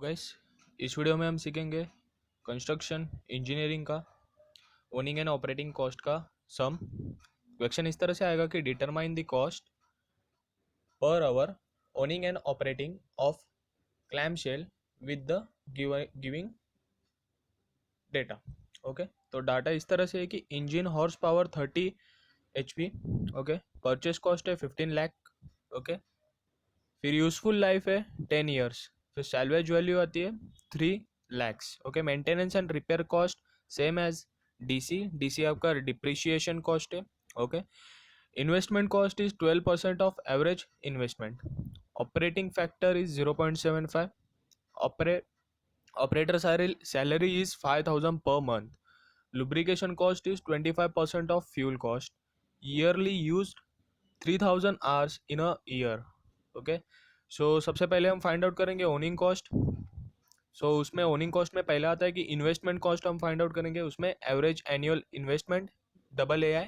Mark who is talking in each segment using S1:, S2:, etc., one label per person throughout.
S1: Guys, इस video में हम सीखेंगे कंस्ट्रक्शन इंजीनियरिंग का ओनिंग एंड ऑपरेटिंग कॉस्ट का सम। क्वेश्चन इस तरह से आएगा कि determine the cost per hour owning and operating of clam shell with the giving data. Okay, तो डाटा इस तरह से है कि engine horse power 30 HP। Okay, purchase cost है 15 लाख। ओके, फिर यूजफुल लाइफ है 10 years। फिर सैलवेज वैल्यू आती है 3 lakhs। Okay, maintenance and repair cost same as DC आपका डिप्रिशिएशन कॉस्ट है। Okay, investment cost is 12% of average investment. Operating factor is 0.75। Operator salary is 5,000 per month। lubrication cost is 25% of fuel cost। yearly used 3,000 hours in a year। Okay, so सबसे पहले हम find out करेंगे owning cost. So उसमें owning cost में पहला आता है कि इन्वेस्टमेंट कॉस्ट हम फाइंड आउट करेंगे, उसमें average annual investment AA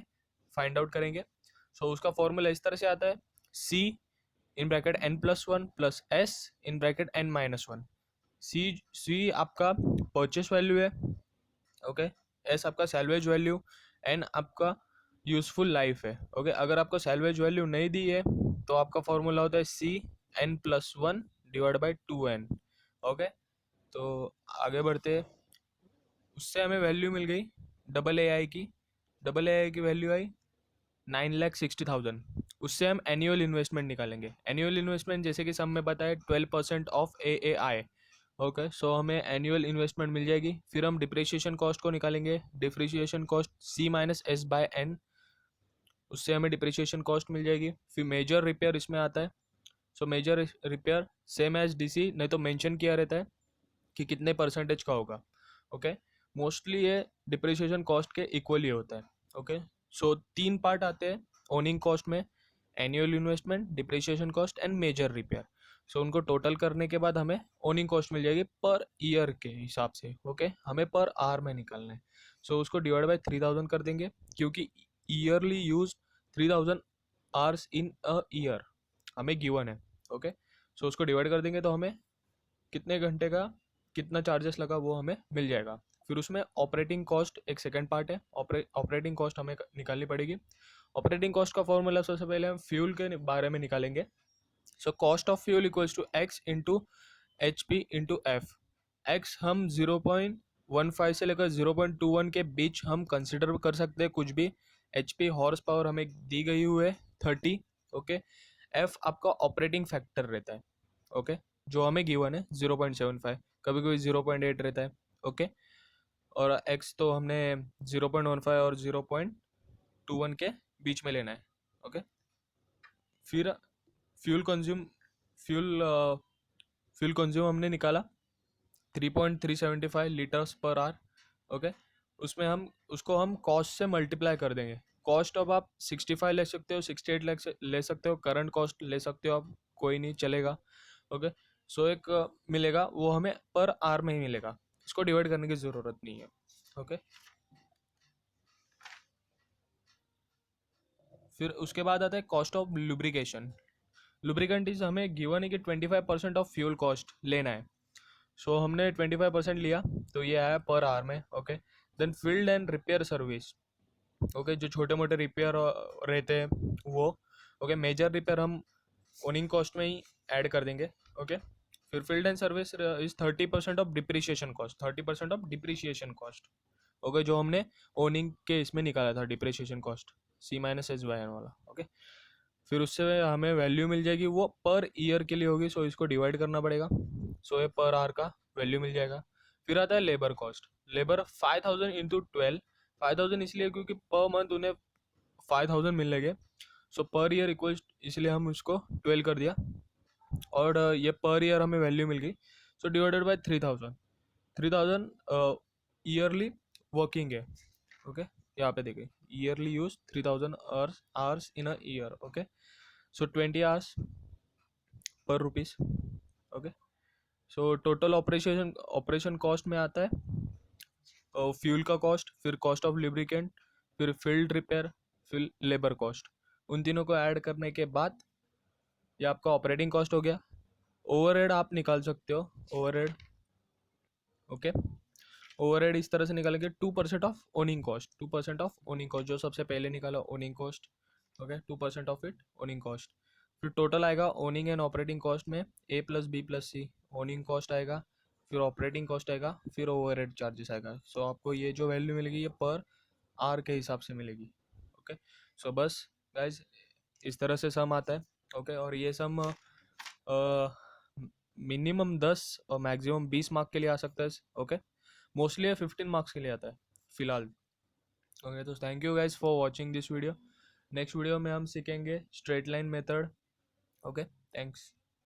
S1: find out करेंगे। सो उसका फॉर्मूला इस तरह से आता है C in bracket n+1 plus S in bracket n-1। सी आपका परचेस वैल्यू है। ओके, एस आपका सैलवेज वैल्यू, एन आपका यूजफुल लाइफ है। ओके, अगर आपको सैलवेज वैल्यू नहीं दी है तो आपका फॉर्मूला होता है C n+1 divide by 2n। Okay, तो आगे बढ़ते हैं। उससे हमें वैल्यू मिल गई AA की वैल्यू आई 9,60,000। उससे हम एनुअल इन्वेस्टमेंट निकालेंगे। एनुअल इन्वेस्टमेंट जैसे कि सम में बताया 12% ऑफ AAI। ओके, सो हमें एनुअल इन्वेस्टमेंट मिल जाएगी। फिर हम डिप्रिशिएशन कॉस्ट को निकालेंगे। डिप्रिशिएशन कॉस्ट C-S/n, उससे हमें डिप्रिशिएशन कॉस्ट मिल जाएगी। फिर मेजर रिपेयर इसमें आता है। So major repair same as DC, नहीं तो मेंशन किया रहता है कि कितने परसेंटेज का होगा। ओके, मोस्टली ये डिप्रिशिएशन कॉस्ट के इक्वली होता है। ओके, सो 3 पार्ट आते हैं ओनिंग कॉस्ट में, annual investment, depreciation cost and major repair. So उनको टोटल करने के बाद हमें ओनिंग कॉस्ट मिल जाएगी पर ईयर के हिसाब से। ओके, हमें पर आवर में निकालना है। सो उसको डिवाइड बाई 3,000 कर देंगे, क्योंकि yearly use 3,000 hours in a year हमें गिवन है। ओके, सो उसको डिवाइड कर देंगे तो हमें कितने घंटे का कितना चार्जेस लगा वो हमें मिल जाएगा। फिर उसमें ऑपरेटिंग कॉस्ट एक सेकंड पार्ट है। ऑपरेटिंग कॉस्ट हमें निकालनी पड़ेगी। ऑपरेटिंग कॉस्ट का फॉर्मूला सबसे पहले हम फ्यूल के बारे में निकालेंगे। So cost of fuel equals to x into HP into F. X हम 0.15 से लेकर 0.21 के बीच हम कंसिडर कर सकते हैं कुछ भी। HP हॉर्स पावर हमें दी गई हुई है 30। ओके, एफ आपका ऑपरेटिंग फैक्टर रहता है। ओके, जो हमें गिवन है 0.75, कभी कभी 0.8 रहता है। ओके, और एक्स तो हमने 0.15 और 0.21 के बीच में लेना है। ओके, फिर fuel consume fuel fuel consume हमने निकाला 3.375 लीटर्स पर आवर। ओके, उसमें हम उसको हम कॉस्ट से मल्टीप्लाई कर देंगे। कॉस्ट अब आप 65 ले सकते हो, 68 ले सकते हो, करंट कॉस्ट ले सकते हो आप, कोई नहीं चलेगा। ओके, सो एक मिलेगा वो हमें पर आवर में ही मिलेगा, इसको डिवाइड करने की ज़रूरत नहीं है। ओके, फिर उसके बाद आता है cost of lubrication. Lubricant is हमें गिवन है कि 25% ऑफ फ्यूल कॉस्ट लेना है। सो हमने 25% लिया तो ये आया पर आवर में। Okay, then field and repair service. Okay, जो छोटे मोटे रिपेयर रहते हैं वो। ओके, मेजर रिपेयर हम ओनिंग कॉस्ट में ही ऐड कर देंगे। ओके, फिर field and service is 30% of depreciation cost, 30% of depreciation cost. Okay, जो हमने ओनिंग के इसमें निकाला था डिप्रिशिएशन कॉस्ट C-S/n वाला। ओके, फिर उससे हमें वैल्यू मिल जाएगी, वो पर ईयर के लिए होगी, सो इसको डिवाइड करना पड़ेगा। सो ये पर आवर का वैल्यू मिल जाएगा। फिर आता है लेबर कॉस्ट। Labour 5,000 into 12। 5,000 इसलिए क्योंकि पर मंथ उन्हें 5,000 मिलेंगे। सो पर ईयर इक्वल्स, इसलिए हम उसको 12 कर दिया, और ये पर ईयर हमें वैल्यू मिल गई। So divided by 3,000। 3,000 yearly working है। ओके, यहाँ पे देखिए yearly use 3,000 hours in a year. Okay, so 20 hours per rupees. Okay, so total operation cost में आता है फ्यूल का कॉस्ट, फिर कॉस्ट ऑफ लुब्रिकेंट, फिर फील्ड रिपेयर, फिर लेबर कॉस्ट। उन तीनों को ऐड करने के बाद ये आपका ऑपरेटिंग कॉस्ट हो गया। ओवरहेड आप निकाल सकते हो, ओवरहेड। ओके, ओवरहेड इस तरह से निकालेंगे, 2% of owning cost, 2% of owning cost, जो सबसे पहले निकाला owning cost. Okay, 2% of it owning cost. फिर टोटल आएगा ओनिंग एंड ऑपरेटिंग कॉस्ट में ए प्लस बी प्लस सी, ओनिंग कॉस्ट आएगा, फिर ऑपरेटिंग कॉस्ट आएगा, फिर ओवरहेड चार्जेस आएगा। सो आपको ये जो वैल्यू मिलेगी ये पर आर के हिसाब से मिलेगी। ओके, सो बस गाइज इस तरह से सम आता है। ओके, और ये सम मिनिमम 10 और मैक्सिमम 20 मार्क के लिए आ सकता है। ओके, मोस्टली 15 मार्क्स के लिए आता है फिलहाल। ओके, तो thank you guys for watching this video. Next video में हम सीखेंगे straight line method. Okay, thanks.